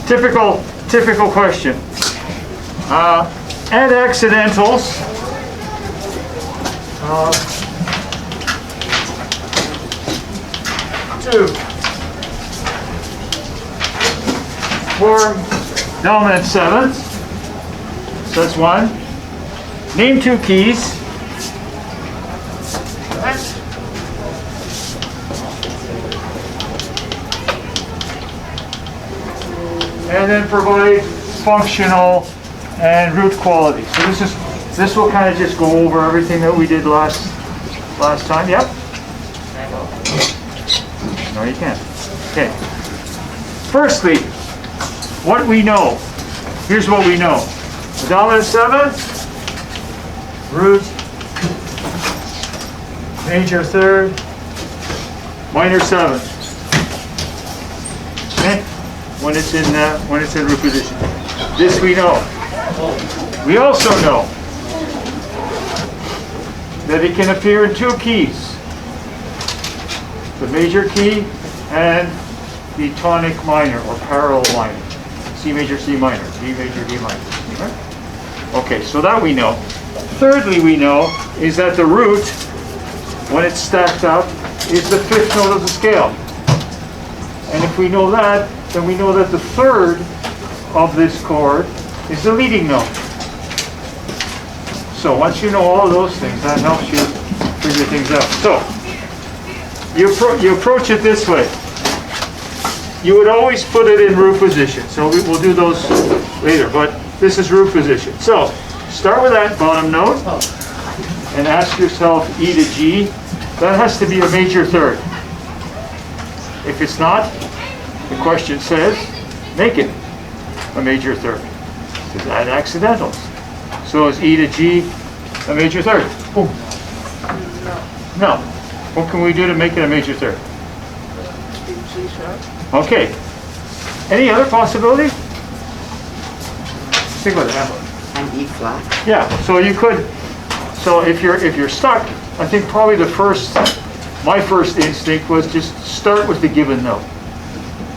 typical question. Add accidentals. 2. Form dominant seventh. So that's 1. Name 2 keys. And then provide functional and root quality. So this will kind of just go over everything that we did last time. Yep. No, you can't. Okay. Firstly, what we know. Here's what we know. The dominant seventh, root, major third, minor seventh. Okay. When it's in root position. This we know. We also know that it can appear in 2 keys. The major key and the tonic minor or parallel minor. C major, C minor, D major, D minor. Okay, so that we know. Thirdly, we know is that the root, when it's stacked up, is the 5th note of the scale. And if we know that, then we know that the 3rd of this chord is the leading note. So once you know all of those things, that helps you figure things out. So you approach it this way. You would always put it in root position. So we'll do those later, but this is root position. So start with that bottom note and ask yourself E to G. That has to be a major third. If it's not, the question says, make it a major third. Because add accidentals. So is E to G a major third? Boom. No. What can we do to make it a major third? G sharp. Okay. Any other possibility? Think about that. And E flat. Yeah. So you could. So if you're stuck, I think probably my first instinct was just start with the given note,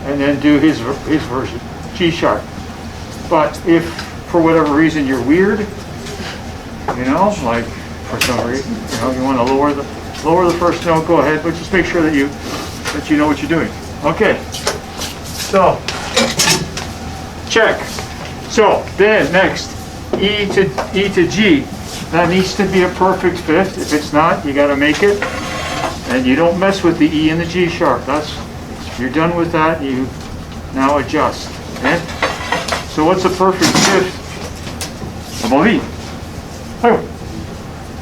and then do his version, G sharp. But if for whatever reason you're weird, like for some reason, you want to lower the first note, go ahead, but just make sure that you know what you're doing. Okay. So check. So then next, E to G. That needs to be a perfect 5th. If it's not, you got to make it, and you don't mess with the E and the G sharp. You're done with that. You now adjust. Okay. So what's a perfect 5th? Above E. Oh.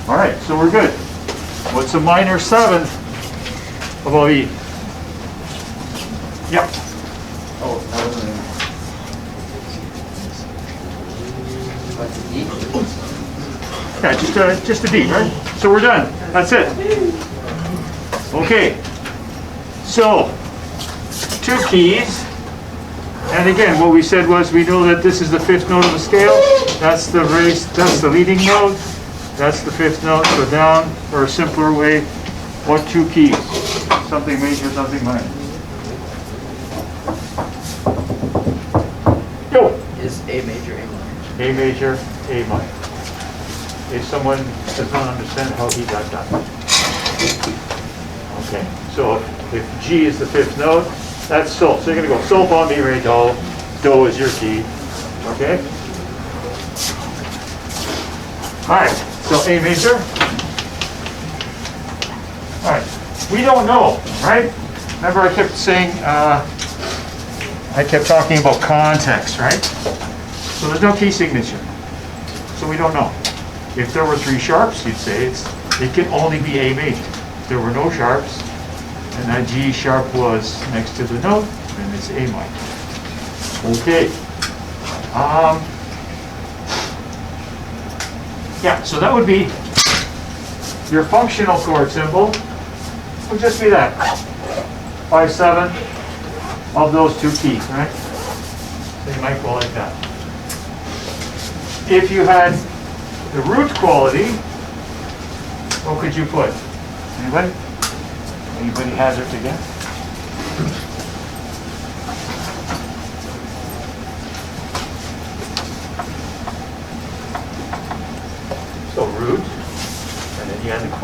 All right, so we're good. What's a minor 7th above E? Yep. Oh, that was what's E? Yeah, just a D, right? So we're done. That's it. Okay. So 2 keys. And again, what we said was we know that this is the 5th note of the scale. That's the leading note. That's the 5th note. So down, or a simpler way, what 2 keys? Something major, something minor. Go. Is A major, A minor? A major, A minor. If someone does not understand how he got that. Okay, so if G is the 5th note, that's sol. So you're going to go sol, fa, mi, re, do. Do is your key. Okay? All right, so A major. All right, we don't know, right? Remember I kept saying, I kept talking about context, right? So there's no key signature. So we don't know. If there were 3 sharps, you'd say it can only be A major. If there were no sharps, and that G sharp was next to the note, then it's A minor. Okay. Yeah, so that would be your functional chord symbol. Would just be that 5/7 of those 2 keys, right? So you might go like that. If you had the root quality, what could you put? Anybody? Anybody hazard again?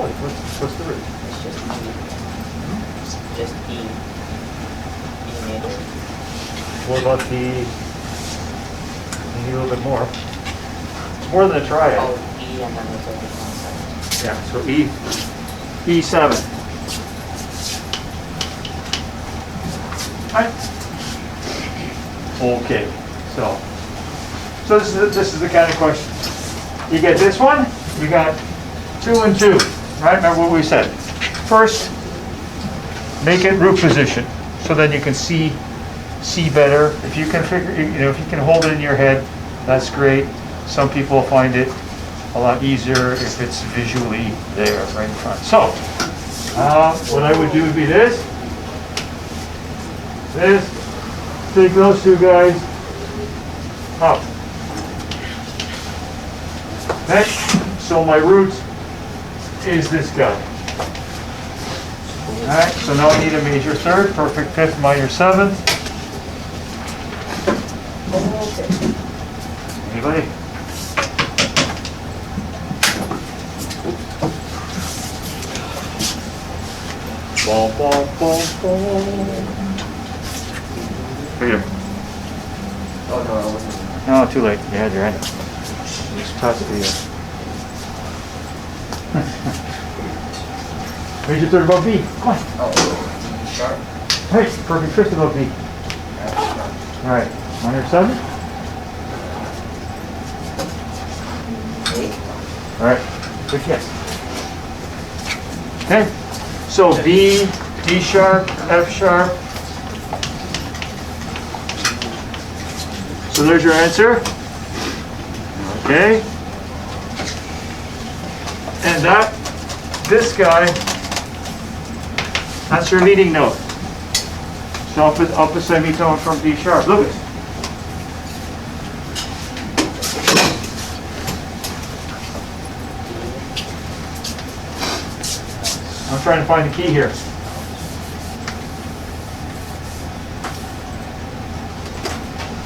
exactly. What's the root? It's just E. Just E. E major. What about the, you need a little bit more. It's more than a triad. Oh, E and then there's a different Yeah, so E7. Right? Okay, so this is the kind of question. You get this one, you got 2 and 2, right? Remember what we said. First, make it root position, so then you can see better. If you can figure, if you can hold it in your head, that's great. Some people find it a lot easier if it's visually there, right in front. So, what I would do would be this. Take those two guys up. Okay, so my root is this guy. Alright, so now I need a major third, perfect fifth, minor seventh. Anybody? Boom, boom, boom, boom. Here. Oh, no, I wasn't. No, too late. You had your hand. Just touch the. Major third above B. Come on. Oh, E sharp. Hey, perfect fifth above B. F sharp. All right, minor seven. A. All right, good guess. Okay, so B, D sharp, F sharp. So there's your answer. Okay. And this guy, that's your leading note. So up a semitone from D sharp. Look at it. I'm trying to find the key here.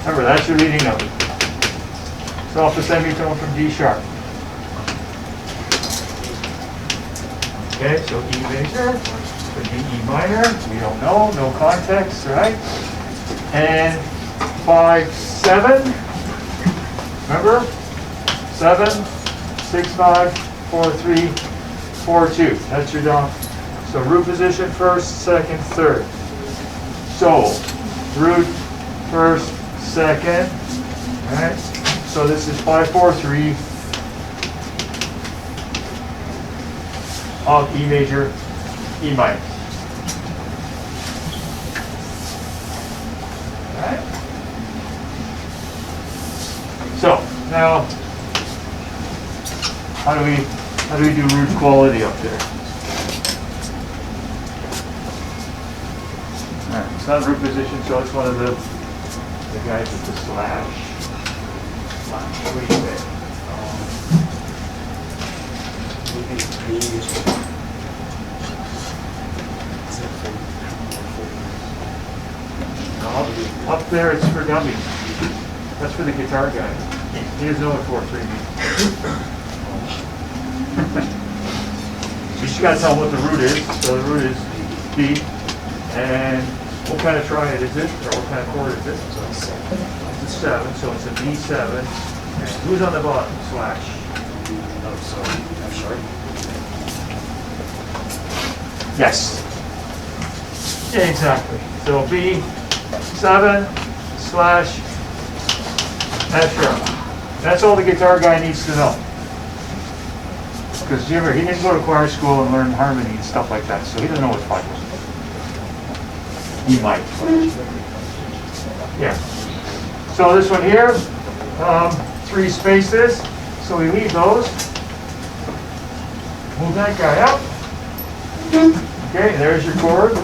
Remember, that's your leading note. So off the semitone from D sharp. Okay, so E major, could be E minor, we don't know, no context, right? And 5, 7, remember? 7, 6, 5, 4, 3, 4, 2. That's your down. So root position first, second, third. So root first, second. All right. So this is 5, 4, 3 of E major, E minor. All right. So now, how do we do root quality up there? All right. It's not root position, so it's one of the guys with the slash. What do you say? Up there it's for dummies. That's for the guitar guy. He doesn't know what 4/3 means. You just gotta tell him what the root is. So the root is B. And what kind of triad is it? Or what kind of chord is it? It's a 7, so it's a B7. And who's on the bottom? Slash. Oh, so F sharp. Yes. Yeah, exactly. So B7 slash F sharp. That's all the guitar guy needs to know. Because he didn't go to choir school and learn harmony and stuff like that, so he doesn't know what 5 is. He might. Yeah. So this one here, 3 spaces, so we leave those. Move that guy up. Okay, there's your chord.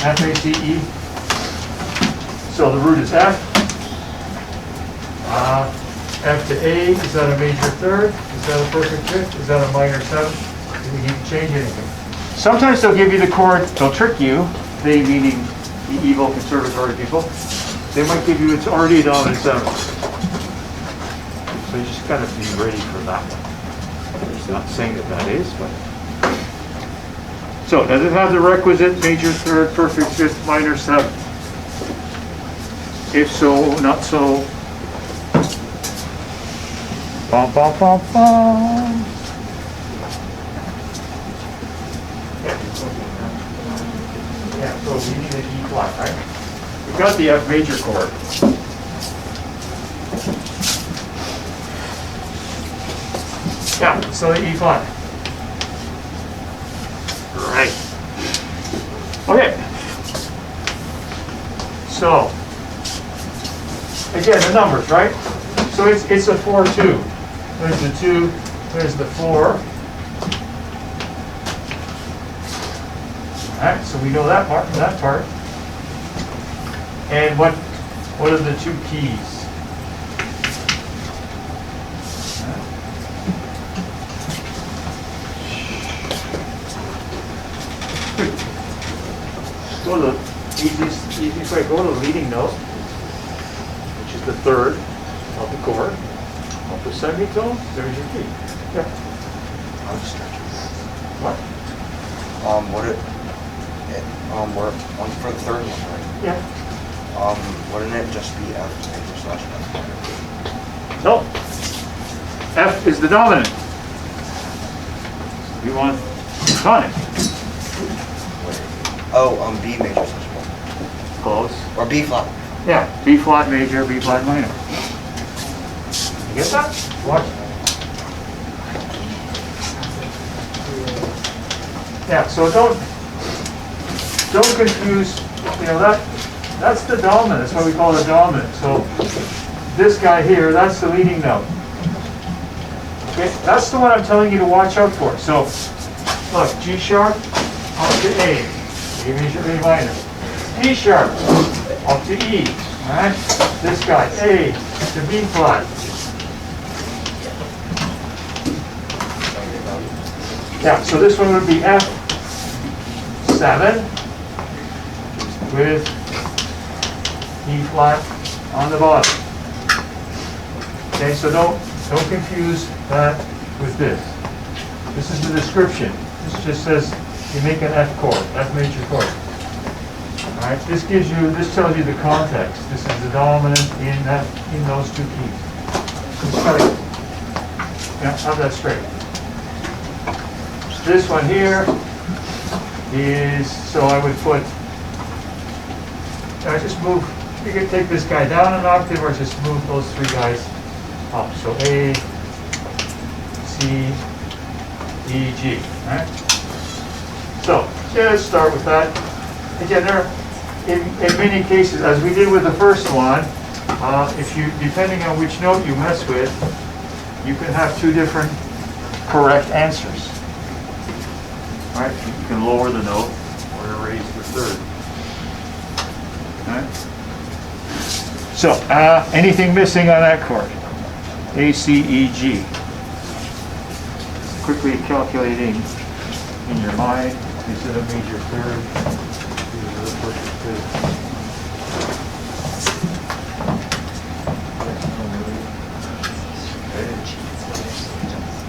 F, A, C, E. So the root is F. F to A, is that a major third? Is that a perfect fifth? Is that a minor seventh? Do we need to change anything? Sometimes they'll give you the chord, they'll trick you, they meaning the evil conservatory people. They might give you it's already a dominant seventh. So you just gotta be ready for that one. It's not saying that that is, but. So, does it have the requisite major third, perfect fifth, minor seventh? If so, not so. Bum, bum, bum, bum. Yeah, so we need an E flat, right? We've got the F major chord. Yeah, so the E flat. Right. Okay. So, again, the numbers, right? So it's a 4-2. There's the 2, there's the 4. Alright, so we know that part. And what are the two keys? Go to the easiest way, go to the leading note, which is the third of the chord, of the semitone, there's your key. Yeah. I'll just start. What? We're on for the third one, right? Yeah. Wouldn't it just be F major slash F minor? No. F is the dominant. We want tonic. Oh, B major slash F. Close. Or B flat. Yeah, B flat major, B flat minor. You get that? Watch. Yeah, so don't confuse, that's the dominant, that's why we call it a dominant. So this guy here, that's the leading note. Okay, that's the one I'm telling you to watch out for. So look, G sharp up to A, A major, A minor. D sharp up to E, all right? This guy, A to B flat. Yeah, so this one would be F7 with E flat on the bottom. Okay, so don't confuse that with this. This is the description. This just says you make an F chord, F major chord. All right, this tells you the context. This is the dominant in those two keys. Yeah, have that straight. This one here is, so I would put, I just move, you can take this guy down an octave or just move those three guys up. So A, C, E, G, right? So, let's start with that. Again, in many cases, as we did with the first one, if you, depending on which note you mess with, you can have two different correct answers. Right? You can lower the note or raise the third. Right? So, anything missing on that chord? A, C, E, G. Quickly calculating in your mind, is it a major third? Is it a perfect fifth?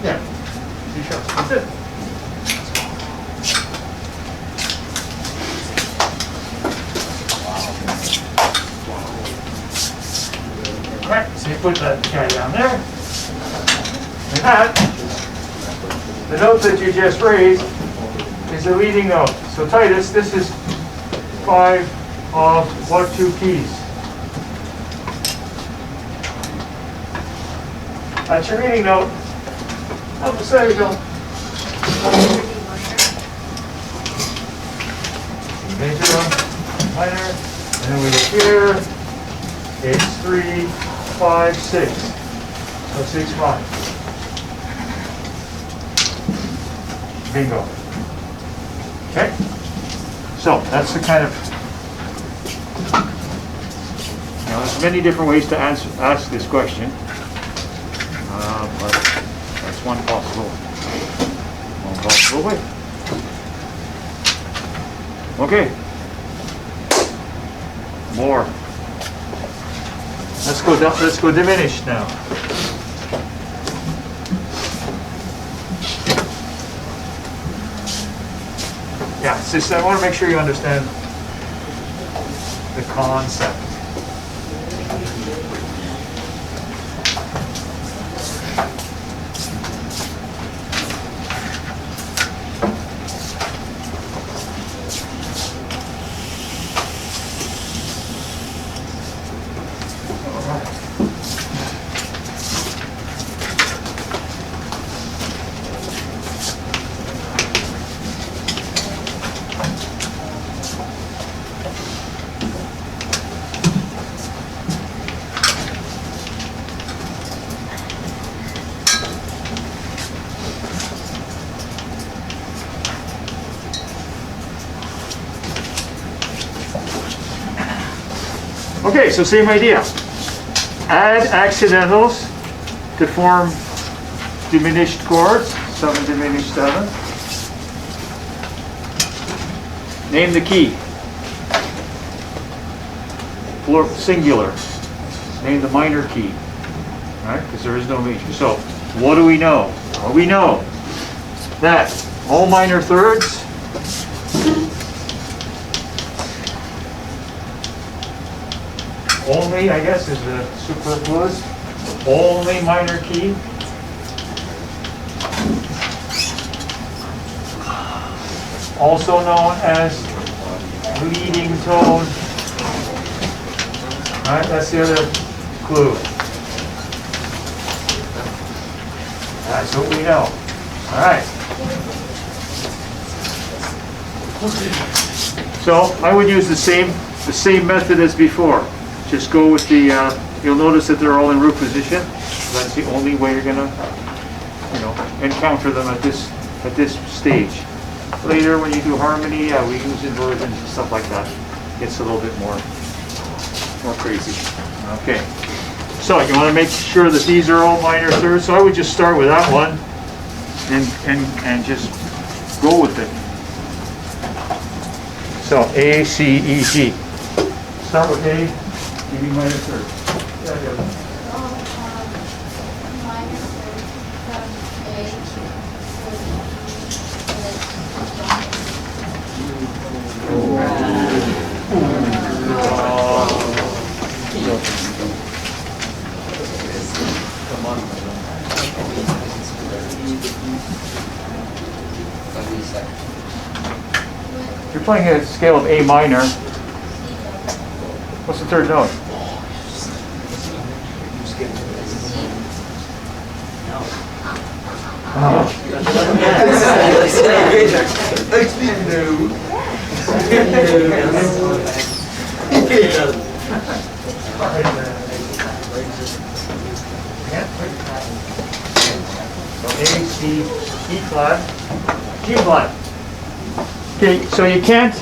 Yeah, C sharp, that's it. Alright, so you put that guy down there. And that, the note that you just raised is the leading note. So Titus, this is 5 of what two keys? That's your leading note. Of the semitone. Major, minor, and then we go here. It's 3, 5, 6. So 6, 5. Bingo. Okay? So that's the kind of, there's many different ways to ask this question. But that's one possible way. Okay. More. Let's go diminished now. Yeah, it's just, I want to make sure you understand the concept. Okay, so same idea. Add accidentals to form diminished chords, 7 diminished 7. Name the key. Plural, singular. Name the minor key. Right? Because there is no major. So, what do we know? Well, we know that all minor thirds only, I guess, is the superfluous, only minor key. Also known as leading tone. All right, that's the other clue. That's what we know. All right. So I would use the same method as before. Just go with the, you'll notice that they're all in root position. That's the only way you're gonna, encounter them at this stage. Later, when you do harmony, we use inversions and stuff like that. Gets a little bit more crazy. Okay. So you want to make sure that these are all minor thirds. So I would just start with that one, and just go with it. So A, C, E, G. Start with A. Give me minor third. You're playing a scale of A minor. What's the third note? So A, C, E flat, G flat. Okay, so you can't.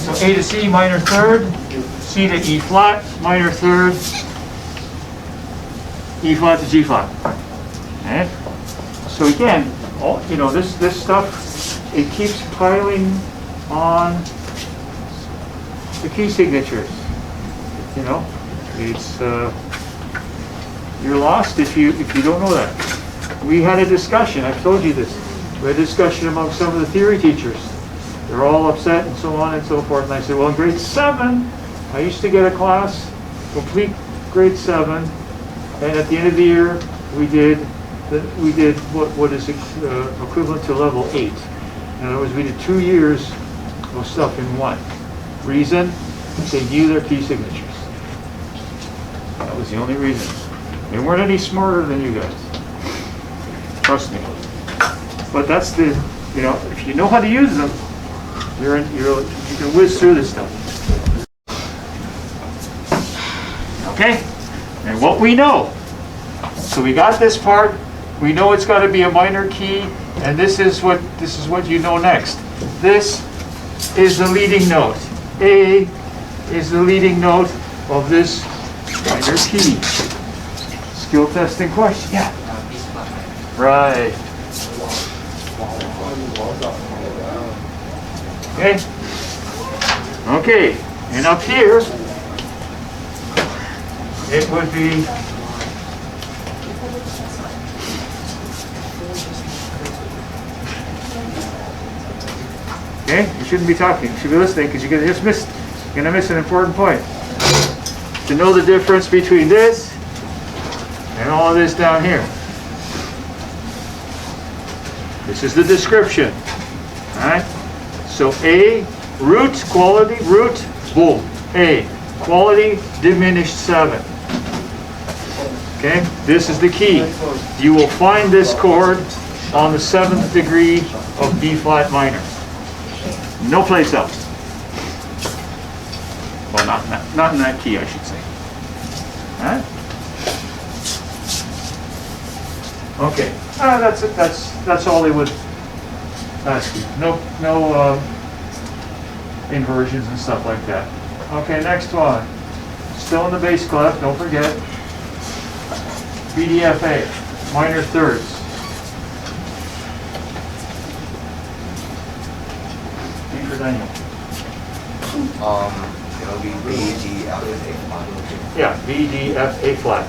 So A to C, minor third, C to E flat, minor third, E flat to G flat. Okay? So again, this stuff, it keeps piling on the key signatures. It's you're lost if you don't know that. We had a discussion. I've told you this. We had a discussion among some of the theory teachers. They're all upset and so on and so forth. And I said, well, in grade 7, I used to get a class, complete grade 7, and at the end of the year, we did what is equivalent to level 8. In other words, we did 2 years of stuff in one. Reason? They knew their key signatures. That was the only reason. They weren't any smarter than you guys. Trust me. But that's if you know how to use them, you can whiz through this stuff. Okay? And what we know. So we got this part. We know it's got to be a minor key, and this is what you know next. This is the leading note. A is the leading note of this minor key. Skill testing question. Yeah. Right. Okay. Okay. And up here, it would be Okay, you shouldn't be talking, you should be listening, because you're gonna miss an important point. To know the difference between this and all of this down here. This is the description, alright? So A, root, quality, root, boom. A, quality, diminished 7. Okay, this is the key. You will find this chord on the 7th degree of B flat minor. No place else. Well, not in that key, I should say. Alright? Okay, that's all they would ask you. No inversions and stuff like that. Okay, next one. Still in the bass clef, don't forget. BDFA, minor thirds. D for Daniel. It'll be B, D, F, A flat. Yeah, B, D, F, A flat.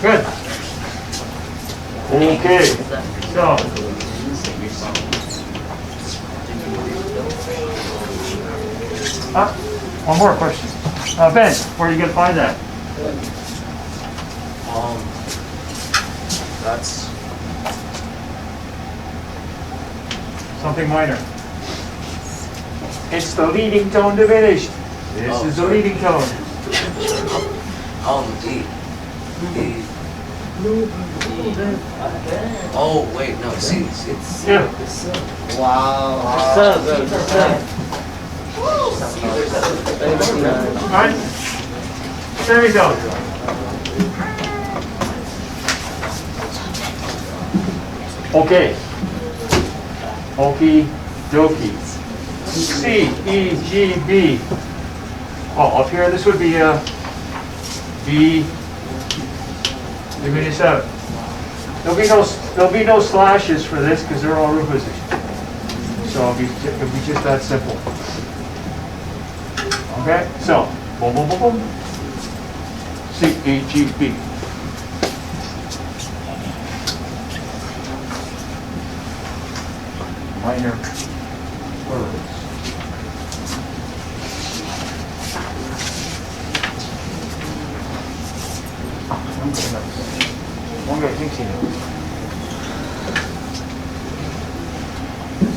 Good. Okay, so. One more question. Ben, where are you going to find that? That's Something minor. It's the leading tone diminished. This is the leading tone. D. D. Oh wait, no. C. Yeah. Wow. Alright. There we go. Okay. Okie dokie. C, E, G, B. Oh, up here, this would be B diminished 7. There'll be no slashes for this because they're all root position. So it'll be just that simple. Okay, so boom, boom, boom, boom. C, E, G, B. Minor words. One guy thinks he knows.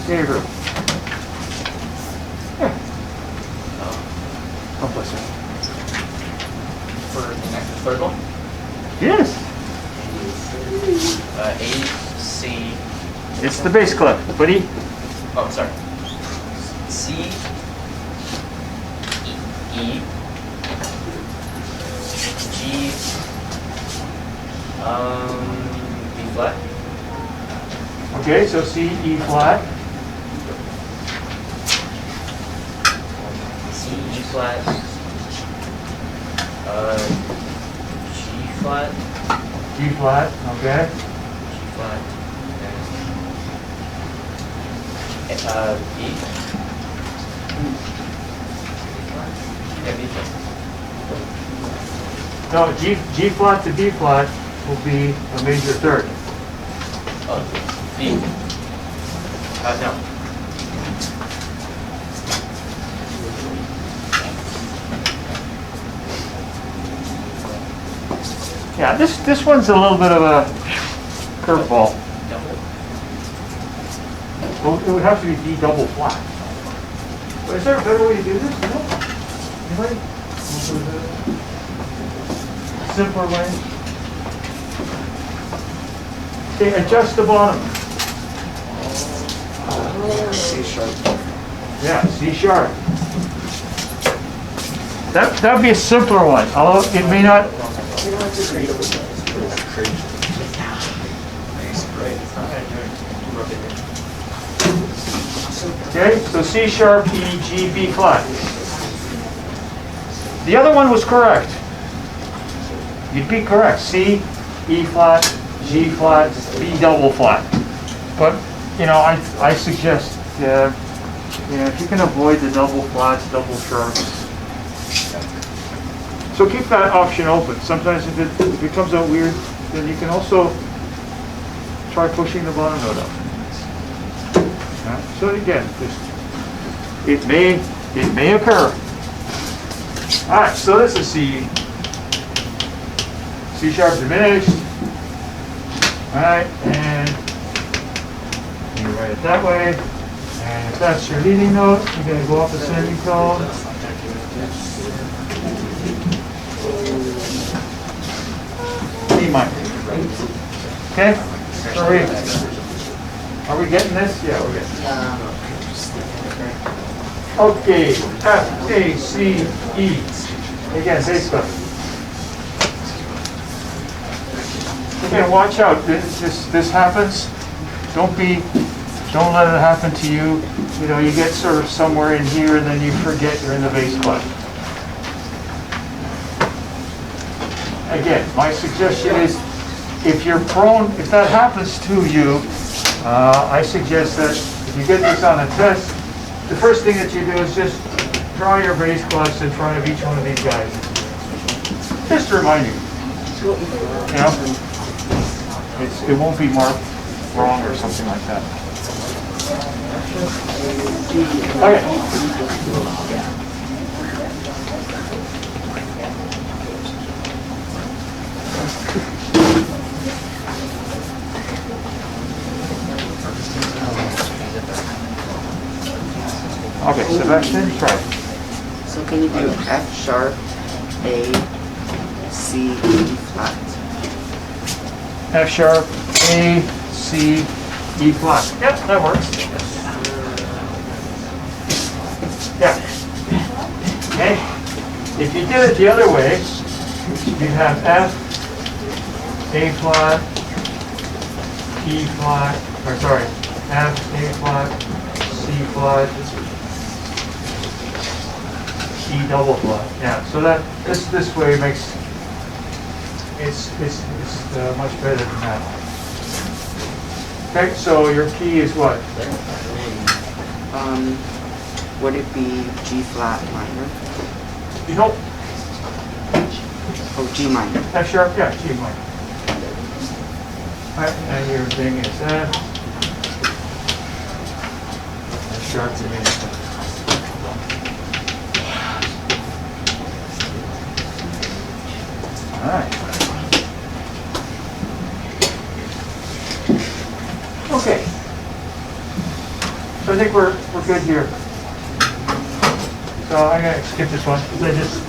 Senior group. Yeah. Oh, bless her. For the next third one. Yes. A, C. It's the bass clef, buddy. Oh, sorry. C. E. G. B flat. Okay, so C, E flat. C, E flat. G flat. G flat, okay. G flat. B. Yeah, B flat. No, G flat to B flat will be a major third. Oh, B. No. Yeah, this one's a little bit of a curveball. Double. Well, it would have to be D double flat. But is there a better way to do this? No? Anybody? Simpler way? Okay, adjust the bottom. C sharp. Yeah, C sharp. That would be a simpler one, although it may not. Okay, so C sharp, E, G, B flat. The other one was correct. You'd be correct. C, E flat, G flat, B double flat. But, I suggest, if you can avoid the double flats, double sharps, So keep that option open. Sometimes if it comes out weird, then you can also try pushing the bottom note up. So again, it may occur. All right, so this is C sharp diminished. All right, and you write it that way. And if that's your leading note, you're going to go off the semitone. D minor. Okay? Are we getting this? Yeah, we're getting it. Okay, F, A, C, E. Again, bass clef. Again, watch out. This happens. Don't let it happen to you. You know, you get sort of somewhere in here and then you forget you're in the bass clef. Again, my suggestion is if that happens to you, I suggest that if you get this on a test, the first thing that you do is just draw your bass clefs in front of each one of these guys. Just to remind you. You know? It won't be marked wrong or something like that. Okay, Sebastian, try. So can you do F sharp, A, C, E flat? F sharp, A, C, E flat. Yep, that works. Yeah. Okay. If you did it the other way, you'd have F, A flat, E flat, or sorry, F, A flat, C flat, E double flat. Yeah. So that this way makes it's much better than that. Okay. So your key is what? Would it be G flat minor? Nope. Oh, G minor. F sharp, yeah, G minor. Alright, and your thing is F sharp diminished. Alright. Okay. So I think we're good here. So I'm going to skip this one because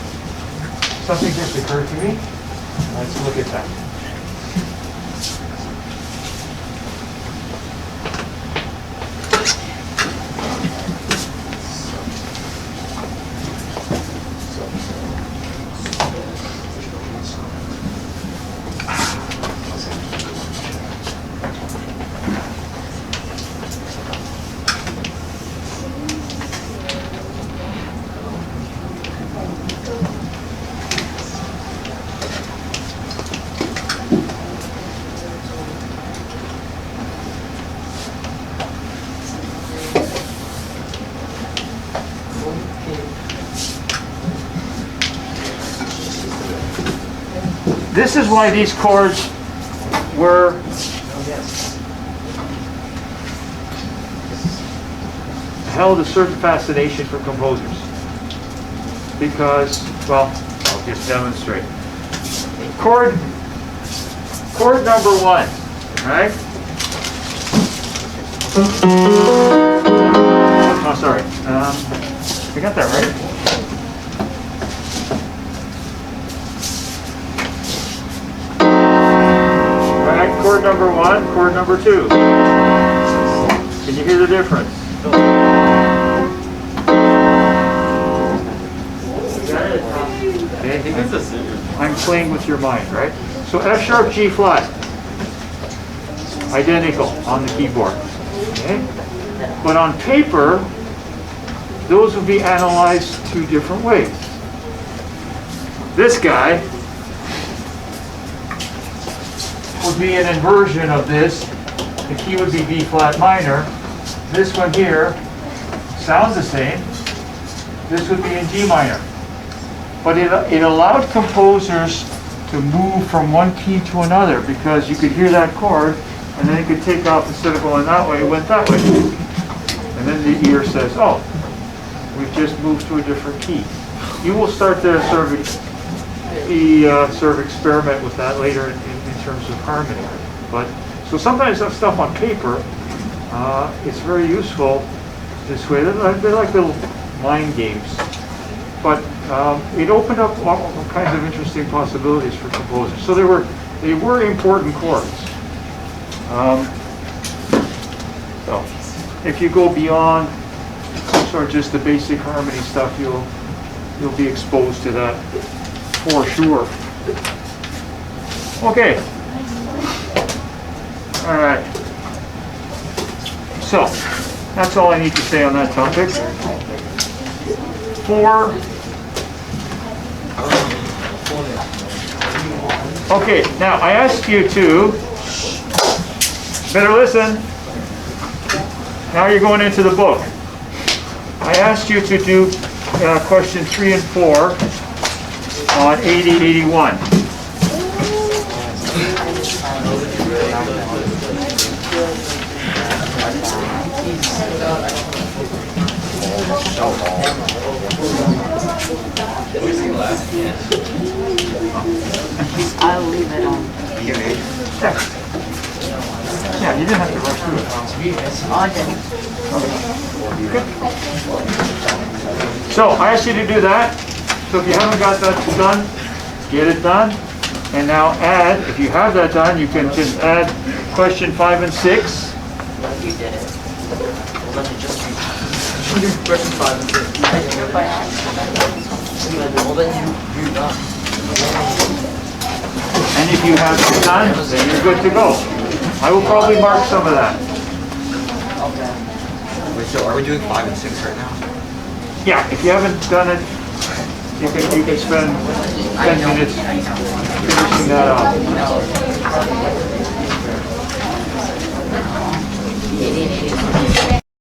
something just occurred to me. Let's look at that. This is why these chords were held a certain fascination for composers. Because, well, I'll just demonstrate. Chord number 1, right? Oh, sorry. I got that right? Chord number 1, chord number 2. Can you hear the difference? Okay. I'm playing with your mind, right? So F sharp, G flat. Identical on the keyboard. Okay? But on paper, those would be analyzed 2 different ways. This guy would be an inversion of this. The key would be B flat minor. This one here sounds the same. This would be in G minor. but it allowed composers to move from one key to another because you could hear that chord and then it could take off instead of going that way, it went that way. And then the ear says, oh, we've just moved to a different key. You will start to sort of experiment with that later in terms of harmony. But so sometimes that stuff on paper, it's very useful this way. They're like little mind games. But it opened up all kinds of interesting possibilities for composers. So they were important chords. So if you go beyond sort of just the basic harmony stuff, you'll be exposed to that for sure. Okay. All right. So that's all I need to say on that topic. Okay, now I asked you to, better listen, now you're going into the book. I asked you to do question 3 and 4 on 8081. I'll leave it on. Yeah, you didn't have to rush through it. Oh, I didn't. So I asked you to do that. So if you haven't got that done, get it done. And now add, if you have that done, you can just add question 5 and 6. You did it. Well, let me just read question 5 and 6. I did it by accident. Well, then you're done. And if you have it done, then you're good to go. I will probably mark some of that. Okay. Wait, so are we doing 5 and 6 right now? Yeah, if you haven't done it, you can spend 10 minutes finishing that off.